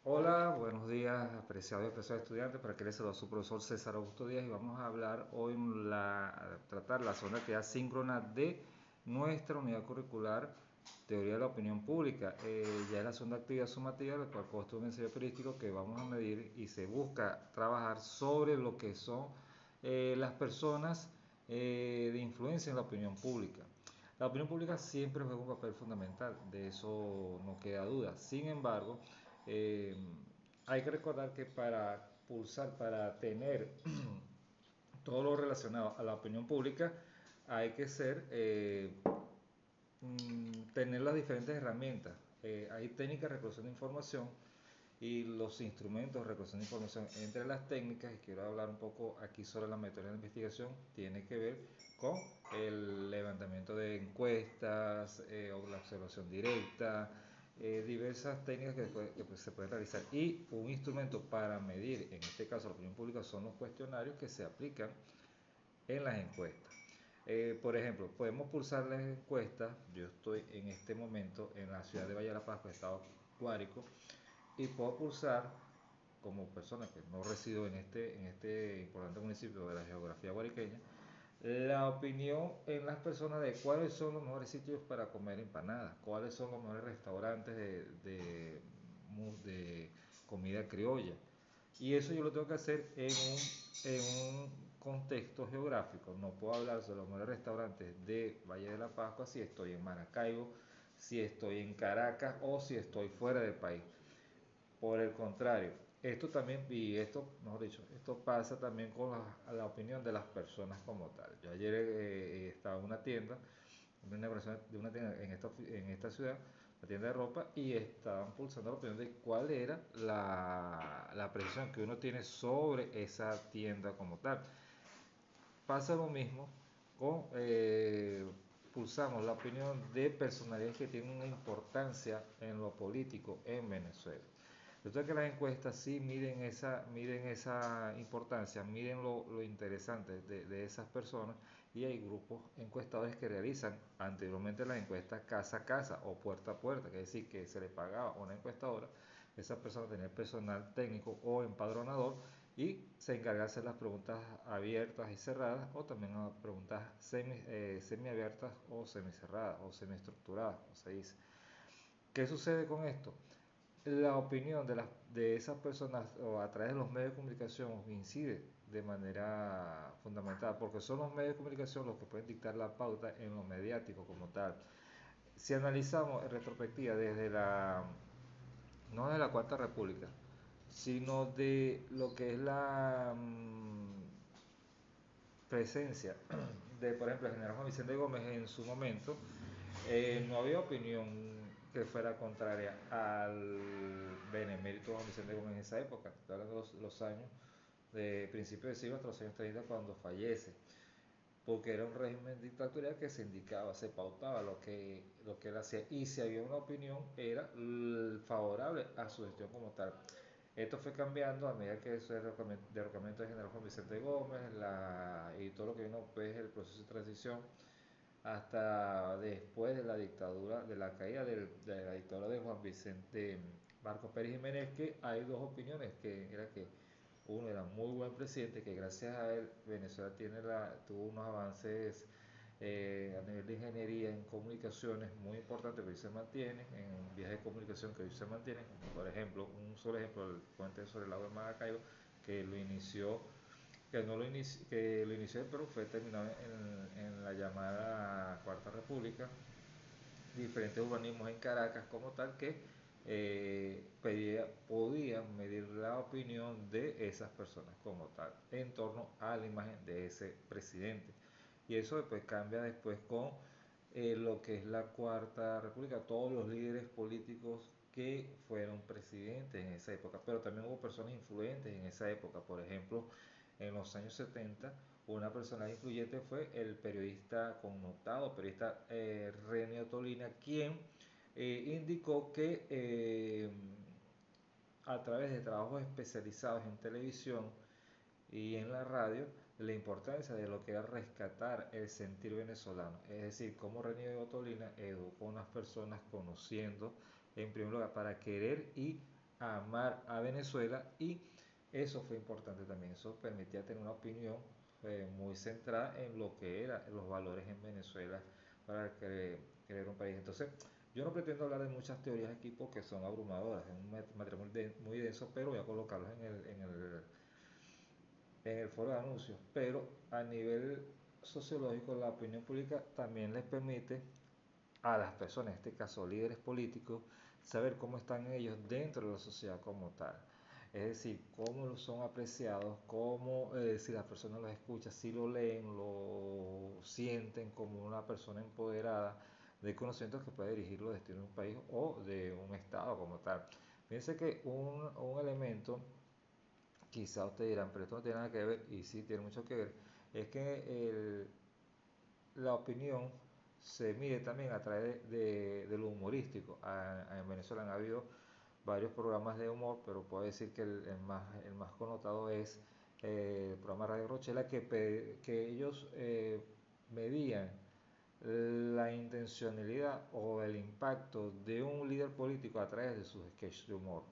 Hola, buenos días, apreciados y apreciados estudiantes. Para que les saluda su profesor César Augusto Díaz y vamos a hablar hoy a tratar la segunda actividad síncrona de nuestra unidad curricular Teoría de la Opinión Pública. Ya es la segunda actividad sumativa, la cual consta de un ensayo periodístico que vamos a medir y se busca trabajar sobre lo que son las personas de influencia en la opinión pública. La opinión pública siempre juega un papel fundamental, de eso no queda duda. Sin embargo, eh, hay que recordar que para pulsar, para tener todo lo relacionado a la opinión pública, hay que tener las diferentes herramientas. Hay técnicas de recolección de información y los instrumentos de recolección de información. Entre las técnicas, y quiero hablar un poco aquí sobre la metodología de investigación, tiene que ver con el levantamiento de encuestas o la observación directa, diversas técnicas que se pueden realizar. Y un instrumento para medir, en este caso la opinión pública, son los cuestionarios que se aplican en las encuestas. Por ejemplo, podemos pulsar las encuestas. Yo estoy en este momento en la ciudad de Valle de la Pascua, estado Guárico, y puedo pulsar como persona que no resido en este importante municipio de la geografía guariqueña, la opinión en las personas de cuáles son los mejores sitios para comer empanadas, cuáles son los mejores restaurantes de comida criolla. Y eso yo lo tengo que hacer en un contexto geográfico. No puedo hablar sobre los mejores restaurantes de Valle de la Pascua si estoy en Maracaibo, si estoy en Caracas o si estoy fuera del país. Por el contrario, esto también, y esto, mejor dicho, esto pasa también con la opinión de las personas como tal. Yo ayer estaba en una tienda, una inauguración de una tienda en esta ciudad, una tienda de ropa, y estaban pulsando la opinión de cuál era la percepción que uno tiene sobre esa tienda como tal. Pasa lo mismo con, pulsamos la opinión de personalidades que tienen una importancia en lo político en Venezuela. Resulta que las encuestas sí miden esa importancia, miden lo interesante de esas personas, y hay grupos encuestadores que realizan anteriormente las encuestas casa a casa o puerta a puerta, que es decir, que se le pagaba a una encuestadora, esa persona tenía personal técnico o empadronador y se encarga de hacer las preguntas abiertas y cerradas, o también a preguntas semiabiertas o semicerradas o semiestructuradas, como se dice. ¿Qué sucede con esto? La opinión de esas personas o a través de los medios de comunicación incide de manera fundamental, porque son los medios de comunicación los que pueden dictar la pauta en lo mediático como tal. Si analizamos en retrospectiva no de la Cuarta República, sino de lo que es la presencia de, por ejemplo, el general Juan Vicente Gómez en su momento, no había opinión que fuera contraria al benemérito Juan Vicente Gómez en esa época. Estoy hablando de los años de principios del siglo hasta los años 30 cuando fallece, porque era un régimen dictatorial que se indicaba, se pautaba lo que él hacía, y si había una opinión era favorable a su gestión como tal. Esto fue cambiando a medida que eso derrocamiento del general Juan Vicente Gómez y todo lo que vino pues el proceso de transición hasta después de la dictadura, de la caída de la dictadura de Juan Vicente Marcos Pérez Jiménez, que hay dos opiniones, que era que uno era muy buen presidente, que gracias a él Venezuela tuvo unos avances a nivel de ingeniería en comunicaciones muy importantes que hoy se mantienen, en vías de comunicación que hoy se mantienen. Por ejemplo, un solo ejemplo, el puente sobre el lago de Maracaibo, que lo inició que lo inició el Perú, fue terminado en la llamada Cuarta República, diferentes urbanismos en Caracas como tal que podían medir la opinión de esas personas como tal en torno a la imagen de ese presidente. Y eso después cambia después con lo que es la Cuarta República, todos los líderes políticos que fueron presidentes en esa época, pero también hubo personas influyentes en esa época. Por ejemplo, en los años 70, una persona influyente fue el periodista connotado, periodista Renio Tolina, quien indicó que a través de trabajos especializados en televisión y en la radio, la importancia de lo que era rescatar el sentir venezolano, es decir, cómo René de Tolina educó a unas personas conociendo en primer lugar para querer y amar a Venezuela, y eso fue importante también. Eso permitía tener una opinión muy centrada en lo que eran los valores en Venezuela para crear un país. Entonces, yo no pretendo hablar de muchas teorías aquí porque son abrumadoras, es un material muy denso, pero voy a colocarlos en el foro de anuncios. Pero a nivel sociológico, la opinión pública también les permite a las personas, en este caso líderes políticos, saber cómo están ellos dentro de la sociedad como tal. Es decir, cómo son apreciados, cómo, si las personas los escuchan, si lo leen, lo sienten como una persona empoderada de conocimientos que puede dirigir los destinos de un país o de un estado como tal. Fíjense que un elemento, quizá ustedes dirán, pero esto no tiene nada que ver, y sí tiene mucho que ver, es que la opinión se mide también a través de lo humorístico. En Venezuela han habido varios programas de humor, pero puedo decir que el más connotado es el programa Radio Rochela, que ellos medían la intencionalidad o el impacto de un líder político a través de sus sketches de humor.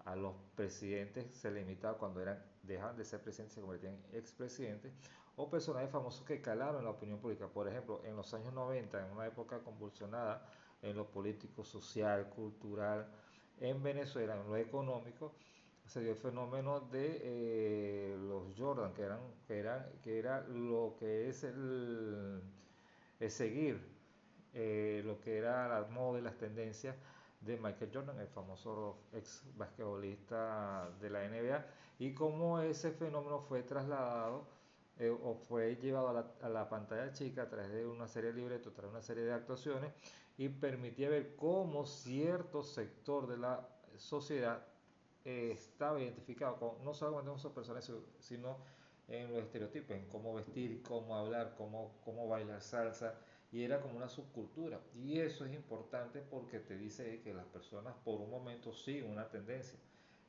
A los presidentes se limitaba cuando dejaban de ser presidentes, se convertían en expresidentes, o personajes famosos que calaron en la opinión pública. Por ejemplo, en los años 90, en una época convulsionada en lo político, social, cultural, en Venezuela, en lo económico, se dio el fenómeno de los Jordan, que era lo que es el seguir lo que era la moda y las tendencias de Michael Jordan, el famoso ex basquetbolista de la NBA, y cómo ese fenómeno fue trasladado o fue llevado a la pantalla chica a través de una serie de libretos, a través de una serie de actuaciones, y permitía ver cómo cierto sector de la sociedad estaba identificado con, no solamente con sus personajes, sino en los estereotipos, en cómo vestir, cómo hablar, cómo bailar salsa, y era como una subcultura. Y eso es importante porque te dice que las personas por un momento siguen una tendencia.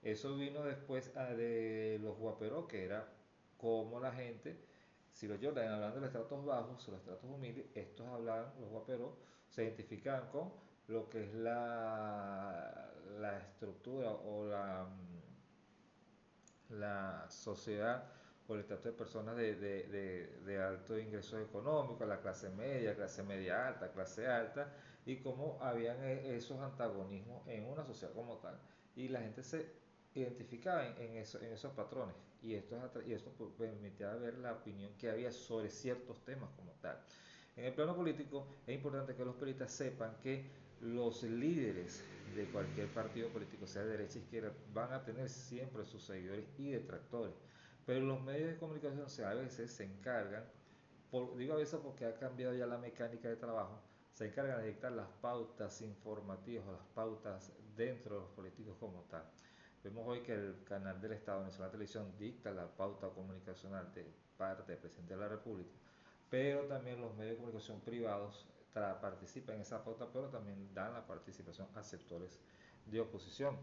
Eso vino después de los guaperos, que era como la gente, si los Jordan hablan de los estratos bajos, los estratos humildes, estos hablaban, los guaperos, se identificaban con lo que es la estructura o la sociedad o el trato de personas de alto ingreso económico, la clase media alta, clase alta, y cómo habían esos antagonismos en una sociedad como tal. Y la gente se identificaba en esos patrones, y esto permitía ver la opinión que había sobre ciertos temas como tal. En el plano político es importante que los periodistas sepan que los líderes de cualquier partido político, sea de derecha o izquierda, van a tener siempre sus seguidores y detractores. Pero los medios de comunicación a veces se encargan, digo a veces porque ha cambiado ya la mecánica de trabajo, se encargan de dictar las pautas informativas o las pautas dentro de los políticos como tal. Vemos hoy que el canal del Estado, Nacional Televisión, dicta la pauta comunicacional de parte del presidente de la República, pero también los medios de comunicación privados participan en esa pauta, pero también dan la participación a sectores de oposición.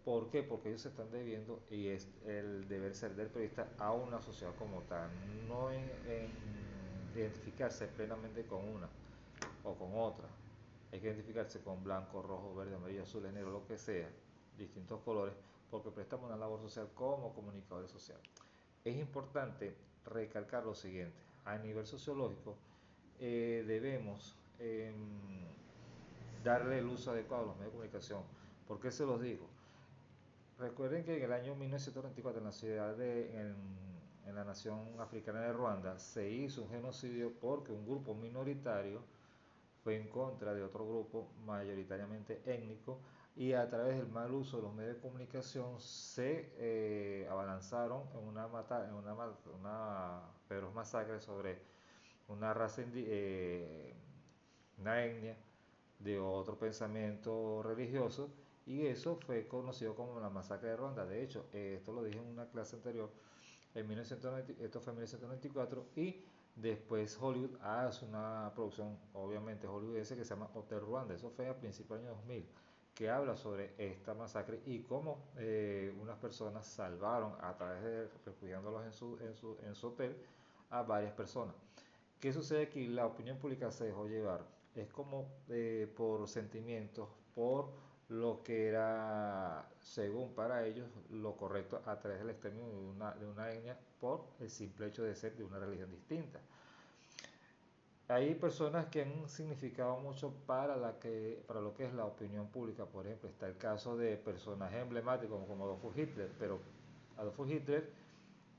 ¿Por qué? Porque ellos se están debiendo, y es el deber ser del periodista, a una sociedad como tal, no en identificarse plenamente con una o con otra. Hay que identificarse con blanco, rojo, verde, amarillo, azul, negro, lo que sea, distintos colores, porque prestamos una labor social como comunicadores sociales. Es importante recalcar lo siguiente: a nivel sociológico debemos darle el uso adecuado a los medios de comunicación. ¿Por qué se los digo? Recuerden que en el año 1994 en la en la nación africana de Ruanda se hizo un genocidio porque un grupo minoritario fue en contra de otro grupo mayoritariamente étnico, y a través del mal uso de los medios de comunicación se abalanzaron en una feroz masacre sobre una raza, una etnia de otro pensamiento religioso, y eso fue conocido como la masacre de Ronda. De hecho, esto lo dije en una clase anterior, en 1990, esto fue en 1994, y después Hollywood hace una producción obviamente hollywoodense que se llama Hotel Rwanda. Eso fue a principios del año 2000, que habla sobre esta masacre y cómo unas personas salvaron a través de refugiándolos en su hotel a varias personas. ¿Qué sucede aquí? La opinión pública se dejó llevar. Es como por sentimientos, por lo que era, según para ellos, lo correcto a través del exterminio de una etnia por el simple hecho de ser de una religión distinta. Hay personas que han significado mucho para lo que es la opinión pública. Por ejemplo, está el caso de personajes emblemáticos como Adolfo Hitler, pero Adolfo Hitler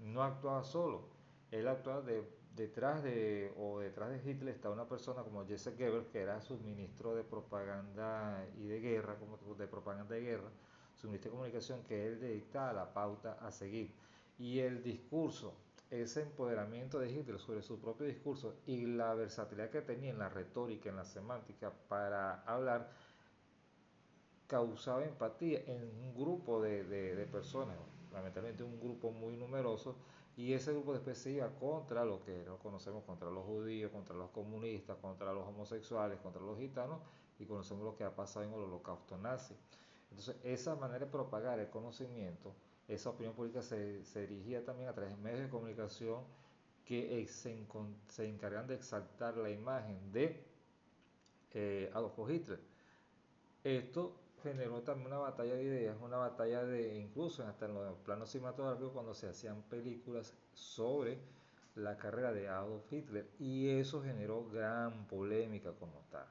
no actuaba solo, él actuaba detrás de Hitler está una persona como Joseph Goebbels, que era su ministro de propaganda y de guerra, como de propaganda de guerra, su ministro de comunicación, que él dictaba la pauta a seguir. Y el discurso, ese empoderamiento de Hitler sobre su propio discurso y la versatilidad que tenía en la retórica, en la semántica para hablar, causaba empatía en un grupo de personas, lamentablemente un grupo muy numeroso, y ese grupo después se iba contra lo que lo conocemos, contra los judíos, contra los comunistas, contra los homosexuales, contra los gitanos, y conocemos lo que ha pasado en el holocausto nazi. Entonces, esa manera de propagar el conocimiento, esa opinión pública se dirigía también a través de medios de comunicación que se encargan de exaltar la imagen de Adolfo Hitler. Esto generó también una batalla de ideas, una batalla de, incluso hasta en los planos cinematográficos, cuando se hacían películas sobre la carrera de Adolf Hitler, y eso generó gran polémica como tal.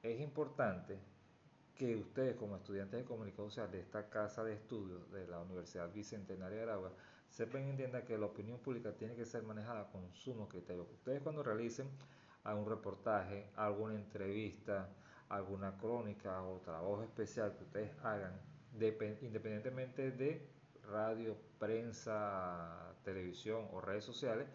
Es importante que ustedes como estudiantes de comunicación social de esta casa de estudios de la Universidad Bicentenaria de Aragua sepan y entiendan que la opinión pública tiene que ser manejada con sumo criterio. Ustedes cuando realicen algún reportaje, alguna entrevista, alguna crónica o trabajo especial que ustedes hagan, independientemente de radio, prensa, televisión o redes sociales,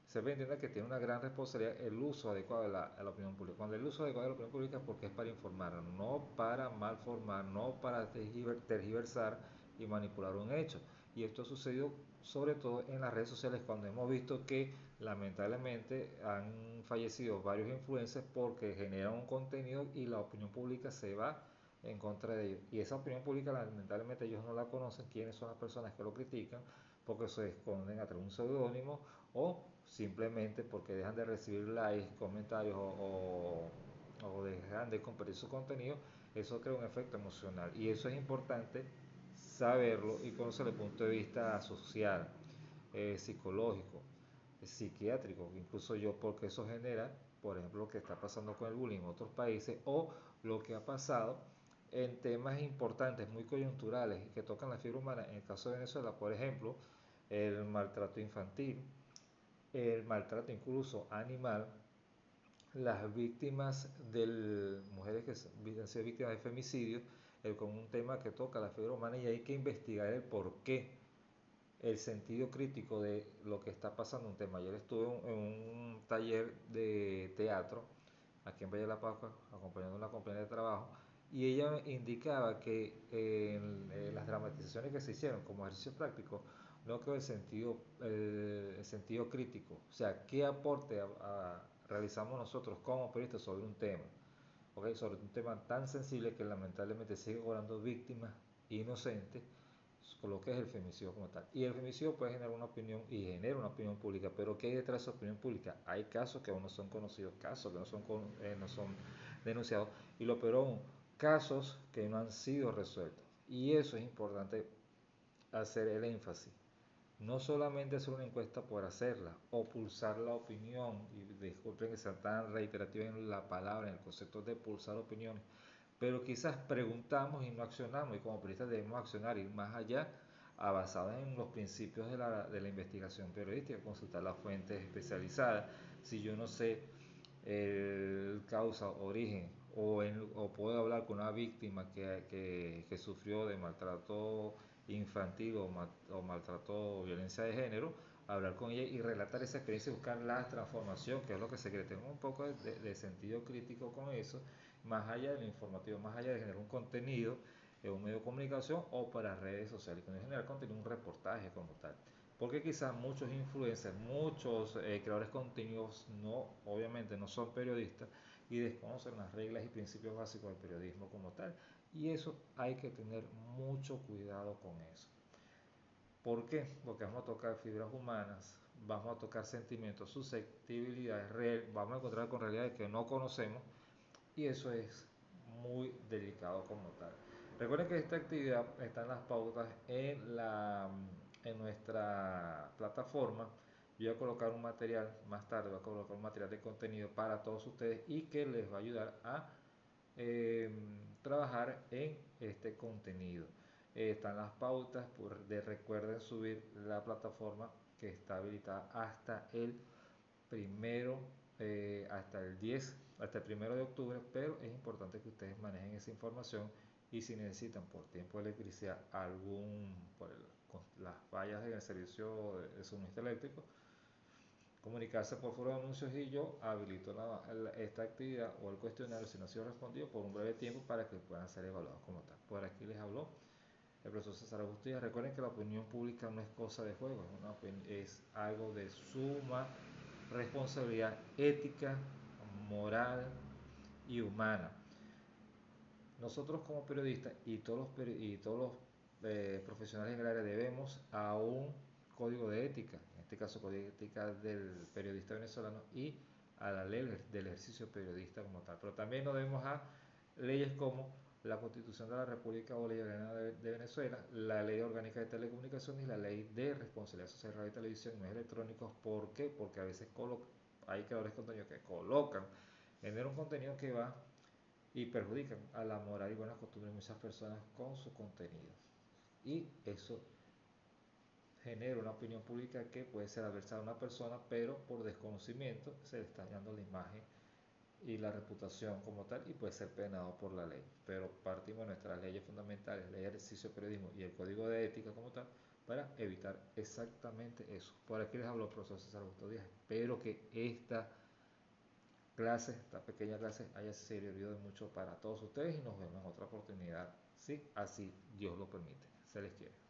se ve entiende que tiene una gran responsabilidad el uso adecuado de la opinión pública. Cuando el uso adecuado de la opinión pública es porque es para informar, no para malformar, no para tergiversar y manipular un hecho. Y esto ha sucedido sobre todo en las redes sociales cuando hemos visto que lamentablemente han fallecido varios influencers porque generan un contenido y la opinión pública se va en contra de ellos. Y esa opinión pública lamentablemente ellos no la conocen, quiénes son las personas que lo critican, porque se esconden atrás de un seudónimo o simplemente porque dejan de recibir likes, comentarios o dejan de compartir su contenido. Eso crea un efecto emocional y eso es importante saberlo y conocer el punto de vista social, psicológico, psiquiátrico, incluso yo, porque eso genera, por ejemplo, lo que está pasando con el bullying en otros países o lo que ha pasado en temas importantes, muy coyunturales y que tocan la fibra humana. En el caso de Venezuela, por ejemplo, el maltrato infantil, el maltrato incluso animal, las víctimas de mujeres que han sido víctimas de femicidio, con un tema que toca la fibra humana y hay que investigar el por qué, el sentido crítico de lo que está pasando un tema. Ayer estuve en un taller de teatro aquí en Valle de la Pascua acompañando a una compañera de trabajo y ella indicaba que en las dramatizaciones que se hicieron como ejercicio práctico no quedó el sentido crítico, o sea, qué aporte realizamos nosotros como periodistas sobre un tema, ¿okay? Sobre un tema tan sensible que lamentablemente sigue cobrando víctimas inocentes con lo que es el femicidio como tal. Y el femicidio puede generar una opinión y genera una opinión pública, pero ¿qué hay detrás de esa opinión pública? Hay casos que aún no son conocidos, casos que no son denunciados, y lo peor aún, casos que no han sido resueltos. Y eso es importante hacer el énfasis. No solamente hacer una encuesta por hacerla o pulsar la opinión, y disculpen que sea tan reiterativa en la palabra, en el concepto de pulsar opiniones, pero quizás preguntamos y no accionamos y como periodistas debemos accionar, ir más allá, basados en los principios de la investigación periodística, consultar las fuentes especializadas. Si yo no sé causa, origen, o puedo hablar con una víctima que sufrió de maltrato infantil o maltrato o violencia de género, hablar con ella y relatar esa experiencia y buscar la transformación, que es lo que se quiere. Tengo un poco de sentido crítico con eso, más allá de lo informativo, más allá de generar un contenido en un medio de comunicación o para redes sociales, cuando generar contenido, un reportaje como tal. Porque quizás muchos influencers, muchos creadores de contenidos no, obviamente no son periodistas y desconocen las reglas y principios básicos del periodismo como tal. Y eso hay que tener mucho cuidado con eso. ¿Por qué? Porque vamos a tocar fibras humanas, vamos a tocar sentimientos, susceptibilidades, vamos a encontrar con realidades que no conocemos y eso es muy delicado como tal. Recuerden que esta actividad está en las pautas en nuestra plataforma. Yo voy a colocar un material, más tarde voy a colocar un material de contenido para todos ustedes y que les va a ayudar a eh, trabajar en este contenido. Están las pautas, recuerden subir la plataforma que está habilitada primero, hasta el 10, hasta el 1 de octubre, pero es importante que ustedes manejen esa información y si necesitan por tiempo de electricidad con las fallas en el servicio de suministro eléctrico, comunicarse por foro de anuncios y yo habilito esta actividad o el cuestionario si no ha sido respondido por un breve tiempo para que puedan ser evaluados como tal. Por aquí les habló el profesor César Agustín. Recuerden que la opinión pública no es cosa de juego, es algo de suma responsabilidad ética, moral y humana. Nosotros como periodistas y todos los profesionales en el área debemos a un código de ética, en este caso código de ética del periodista venezolano y a la ley del ejercicio periodista como tal. Pero también nos debemos a leyes como la Constitución de la República Bolivariana de Venezuela, la Ley Orgánica de Telecomunicaciones y la Ley de Responsabilidad Social de Radio y Televisión y Medios Electrónicos. ¿Por qué? Porque a veces hay creadores de contenido que generan un contenido que va y perjudican a la moral y buenas costumbres de muchas personas con su contenido. Y eso genera una opinión pública que puede ser adversa a una persona, pero por desconocimiento se le está dañando la imagen y la reputación como tal y puede ser penado por la ley. Pero partimos de nuestras leyes fundamentales, ley de ejercicio de periodismo y el código de ética como tal para evitar exactamente eso. Por aquí les hablo el profesor César Augusto Díaz. Espero que esta pequeña clase haya servido de mucho para todos ustedes y nos vemos en otra oportunidad, si así Dios lo permite. Se les quiere.